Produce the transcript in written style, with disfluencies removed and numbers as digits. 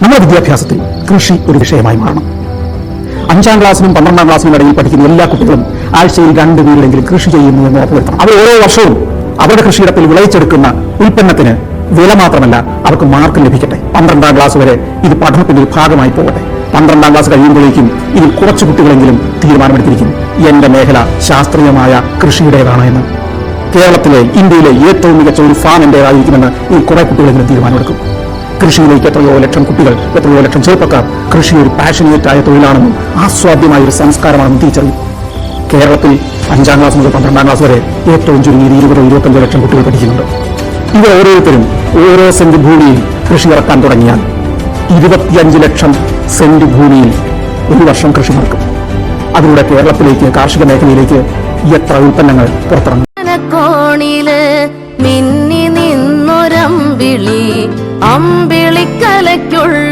നമ്മുടെ വിദ്യാഭ്യാസത്തിൽ കൃഷി ഒരു വിഷയമായി മാറണം. 5ാം ക്ലാസ്സിനും 12ാം ക്ലാസ്സിനും ഇടയിൽ പഠിക്കുന്ന എല്ലാ കുട്ടികളും ആഴ്ചയിൽ 2 വീടെങ്കിലും കൃഷി ചെയ്യുന്നു എന്ന് ഉറപ്പുവരുത്തണം. അവർ ഓരോ വർഷവും അവരുടെ കൃഷിയിടത്തിൽ വിളയിച്ചെടുക്കുന്ന ഉൽപ്പന്നത്തിന് വില മാത്രമല്ല, അവർക്ക് മാർക്ക് ലഭിക്കട്ടെ. 12ാം ക്ലാസ് വരെ ഇത് പഠനത്തിന്റെ ഒരു ഭാഗമായി പോകട്ടെ. 12ാം ക്ലാസ് കഴിയുമ്പോഴേക്കും ഇതിൽ കുറച്ച് കുട്ടികളെങ്കിലും തീരുമാനമെടുത്തിരിക്കും, എന്റെ മേഖല ശാസ്ത്രീയമായ കൃഷിയുടേതാണ് എന്ന്. കേരളത്തിലെ, ഇന്ത്യയിലെ ഏറ്റവും മികച്ച ഒരു ഫാം എന്റേതായിരിക്കുമെന്ന് ഈ കുറെ കുട്ടികളെങ്കിലും തീരുമാനമെടുക്കും. കൃഷിയിലേക്ക് എത്രയോ ലക്ഷം കുട്ടികൾ, എത്രയോ ലക്ഷം ചെറുപ്പക്കാർ കൃഷി ഒരു പാഷനേറ്റായ തൊഴിലാണെന്നും ആസ്വാദ്യമായ ഒരു സംസ്കാരമാണെന്നും തിരിച്ചറിയും. കേരളത്തിൽ 5ാം ക്ലാസ് മുതൽ 12ാം ക്ലാസ് വരെ ഏറ്റവും ചുരുങ്ങിയത് 20-25 ലക്ഷം കുട്ടികൾ പഠിക്കുന്നുണ്ട്. ഇവർ ഓരോരുത്തരും ഓരോ സെന്റ് ഭൂമിയിൽ കൃഷി ഇറക്കാൻ തുടങ്ങിയാൽ 25 ലക്ഷം സെന്റ് ഭൂമിയിൽ ഒരു വർഷം കൃഷി നടക്കും. അതിലൂടെ കേരളത്തിലേക്ക്, കാർഷിക മേഖലയിലേക്ക് എത്ര ഉൽപ്പന്നങ്ങൾ പുറത്തിറങ്ങും. മിന്നി നിന്നൊരമ്പിളി അമ്പിളിക്കലയ്ക്കുള്ള